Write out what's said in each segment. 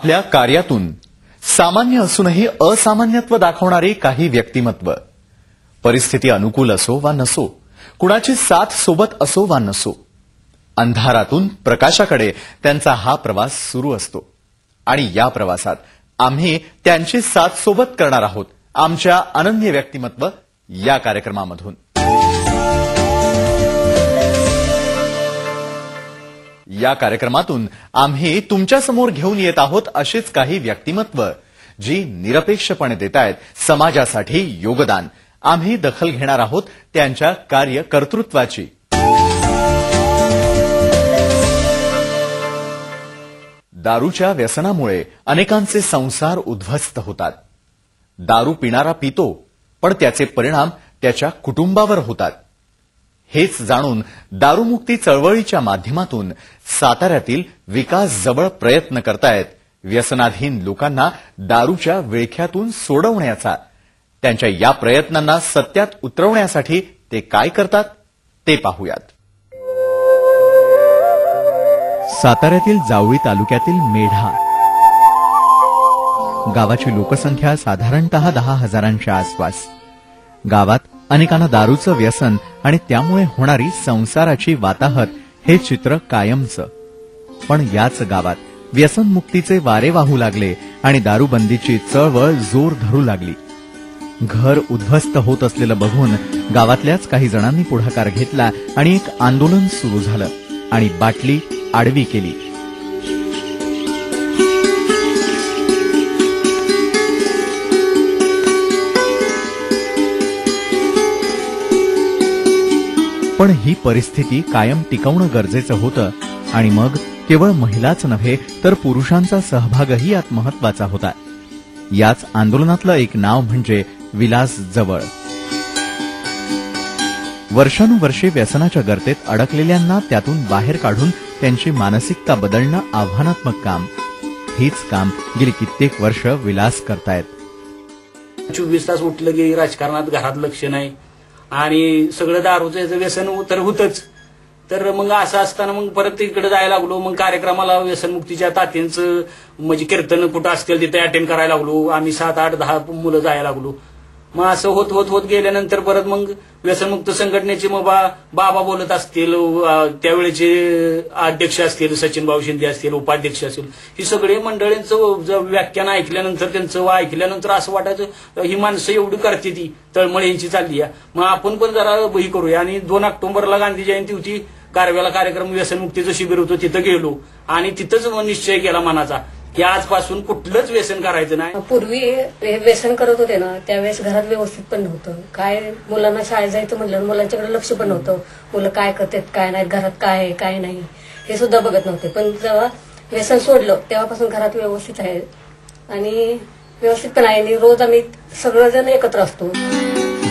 आपल्या कार्यातून सामान्य असूनही असामान्यत्व दाखवणारी काही व्यक्तिमत्व, परिस्थिती अनुकूल असो वा नसो, कुणाची साथ सोबत असो वा नसो, अंधारातून प्रकाशाकडे त्यांचा हा प्रवास सुरू असतो. आणि या प्रवासात आम्ही त्यांची साथ सोबत करणार आहोत आमच्या अनन्य व्यक्तिमत्व या कार्यक्रमामधून. या कार्यक्रमातून आम्ही तुमच्यासमोर घेऊन येत आहोत अशीच काही व्यक्तिमत्व जी निरपेक्षपणे देतायत समाजासाठी योगदान. आम्ही दखल घेणार आहोत त्यांच्या कार्यकर्तृत्वाची. दारूच्या व्यसनामुळे अनेकांचे संसार उद्ध्वस्त होतात. दारू पिणारा पितो, पण त्याचे परिणाम त्याच्या कुटुंबावर होतात. हेच जाणून दारूमुक्ती चळवळीच्या माध्यमातून साताऱ्यातील विकास जवळ प्रयत्न करतायत व्यसनाधीन लोकांना दारूच्या विळख्यातून सोडवण्याचा. त्यांच्या या प्रयत्नांना सत्यात उतरवण्यासाठी ते काय करतात ते पाहूयात. साताऱ्यातील जावळी तालुक्यातील मेढा गावाची लोकसंख्या साधारणतः 10,000च्या आसपास. गावात अनेकांना दारूचं व्यसन आणि त्यामुळे होणारी संसाराची वाताहत हे चित्र कायमचं. पण याच गावात व्यसनमुक्तीचे वारे वाहू लागले आणि दारूबंदीची चळवळ जोर धरू लागली. घर उद्ध्वस्त होत असलेलं बघून गावातल्याच काही जणांनी पुढाकार घेतला आणि एक आंदोलन सुरू झालं आणि बाटली आडवी केली. पण ही परिस्थिती कायम टिकवणं गरजेचं होतं आणि मग केवळ महिलाच नव्हे तर पुरुषांचा सहभागही यात महत्वाचा होता. याच आंदोलनातलं एक नाव म्हणजे विलास जवळ. वर्षानुवर्षे व्यसनाच्या गर्तेत अडकलेल्यांना त्यातून बाहेर काढून त्यांची मानसिकता बदलणं आव्हानात्मक काम. हेच काम गेली कित्येक वर्ष विलास करतायत. 24 तास उठलं की राजकारणात घरात लक्ष नाही आणि सगळं दारूचं व्यसन तर होतच. तर मग असं असताना मग परत तिकडे जायला लागलो. मग कार्यक्रमाला व्यसनमुक्तीच्या तात्यांचं म्हणजे कीर्तन कुठं असतील तिथे अटेंड करायला लागलो. आम्ही 7, 8, 10 मुलं जायला लागलो. मग असं होत होत होत गेल्यानंतर परत मग व्यसनमुक्त संघटनेचे मग बाबा बोलत असतील, त्यावेळेचे अध्यक्ष असतील, सचिनभाऊ शिंदे असतील, उपाध्यक्ष असतील, ही सगळे मंडळींचं व्याख्यान ऐकल्यानंतर त्यांचं ऐकल्यानंतर असं वाटायचं ही माणसं एवढी करते ती तळमळ यांची चालली आहे. मग आपण पण जरा बही करूया. आणि 2 ऑक्टोबरला गांधी जयंती होती. कारव्याला कार्यक्रम व्यसनमुक्तीचं शिबिर होतं. तिथं गेलो आणि तिथंच निश्चय केला मनाचा की आजपासून कुठलंच व्यसन करायचं नाही. पूर्वी व्यसन करत होते ना त्यावेळेस घरात व्यवस्थित पण नव्हतं. काय मुलांना शाळेत जायचं म्हटलं मुलांच्याकडे लक्ष पण नव्हतं. मुलं काय करतात काय नाही, घरात काय आहे काय नाही हे सुद्धा बघत नव्हते. पण जेव्हा व्यसन सोडलं तेव्हापासून घरात व्यवस्थित आहे आणि व्यवस्थित पण आहे आणि रोज आम्ही सगळेजण एकत्र असतो.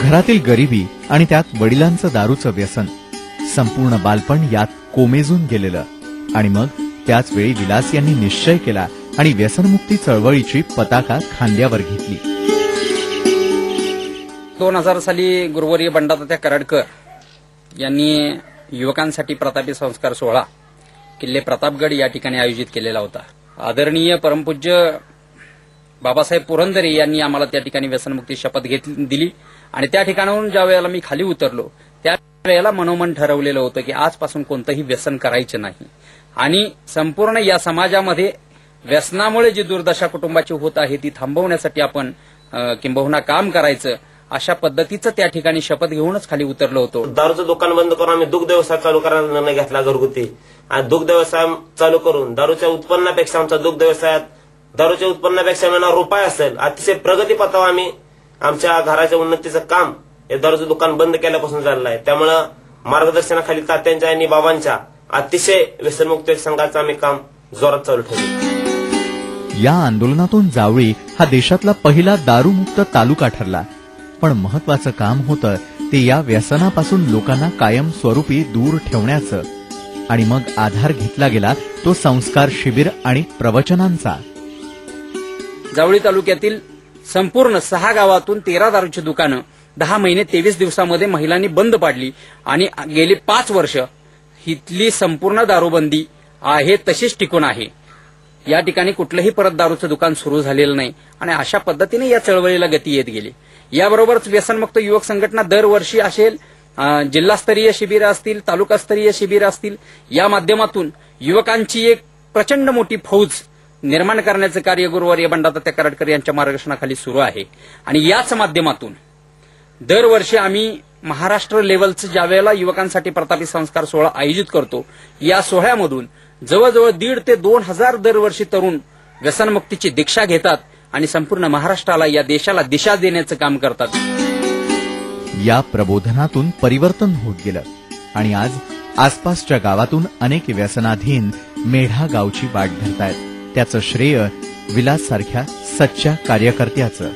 घरातील गरिबी आणि त्यात वडिलांचं दारूचं व्यसन, संपूर्ण बालपण यात कोमेजून गेलेलं. आणि मग त्याच वेळी विलास यांनी निश्चय केला आणि व्यसनमुक्ती चळवळीची पताका खांद्यावर घेतली. 2000 साली गुरुवर्य बंडातात्या कराडकर यांनी युवकांसाठी प्रतापी संस्कार सोहळा किल्ले प्रतापगड या ठिकाणी आयोजित केलेला होता. आदरणीय परमपूज्य बाबासाहेब पुरंदरे यांनी आम्हाला त्या ठिकाणी व्यसनमुक्ती शपथ दिली आणि त्या ठिकाणाहून ज्या वेळेला मी खाली उतरलो त्या वेळेला मनोमन ठरवलेलं होतं की आजपासून कोणतंही व्यसन करायचं नाही आणि संपूर्ण या समाजामध्ये व्यसनामुळे जी दुर्दशा कुटुंबाची होत आहे ती थांबवण्यासाठी आपण किंबहुना काम करायचं अशा पद्धतीचं त्या ठिकाणी शपथ घेऊनच खाली उतरलो होतो. दारूचं दुकान बंद करून आम्ही दुग्ध व्यवसाय चालू करायला निर्णय घेतला घरगुती. आणि दुग्ध व्यवसाय चालू करून दारूच्या उत्पन्नापेक्षा आमचा दुग्ध व्यवसायात दारूच्या उत्पन्नापेक्षा मिळणारा रुपये असेल अतिशय प्रगतीपथावर आम्ही आमच्या घराच्या उन्नतीचं काम हे दारूचं दुकान बंद केल्यापासून झालेलं आहे. त्यामुळं मार्गदर्शनाखाली तात्यांच्या आणि बाबांच्या अतिशय व्यसनमुक्त संघाचं आम्ही काम जोरात चालू ठेवलं. या आंदोलनातून जावळी हा देशातला पहिला दारूमुक्त तालुका ठरला. पण महत्वाचं काम होतं ते या व्यसनापासून लोकांना कायम स्वरूपी दूर ठेवण्याचं. आणि मग आधार घेतला गेला तो संस्कार शिबिर आणि प्रवचनांचा. जावळी तालुक्यातील संपूर्ण 6 गावातून 13 दारूची दुकानं 10 महिने 23 दिवसामध्ये महिलांनी बंद पाडली आणि गेली 5 वर्ष इथली संपूर्ण दारूबंदी आहे तशीच टिकून आहे. या ठिकाणी कुठलंही परत दारूचं दुकान सुरू झालेलं नाही आणि अशा पद्धतीने या चळवळीला गती येत गेली. याबरोबरच व्यसनमुक्त युवक संघटना दरवर्षी असेल जिल्हास्तरीय शिबिरं असतील, तालुकास्तरीय शिबिरं असतील, या माध्यमातून युवकांची एक प्रचंड मोठी फौज निर्माण करण्याचं कार्य गुरुवर्य बंडातात्या कराडकर यांच्या मार्गदर्शनाखाली सुरू आहे. आणि याच माध्यमातून दरवर्षी आम्ही महाराष्ट्र लेव्हलचं ज्यावेळेला युवकांसाठी प्रतापी संस्कार सोहळा आयोजित करतो, या सोहळ्यामधून जवळजवळ 1,500 ते 2,000 दरवर्षी तरुण व्यसनमुक्तीची दीक्षा घेतात आणि संपूर्ण महाराष्ट्राला, या देशाला दिशा देण्याचं काम करतात. या प्रबोधनातून परिवर्तन होत गेलं आणि आज आसपासच्या गावातून अनेक व्यसनाधीन मेढा गावची वाट धरतायत. त्याचं श्रेय विलास सारख्या सच्च्या कार्यकर्त्याचं.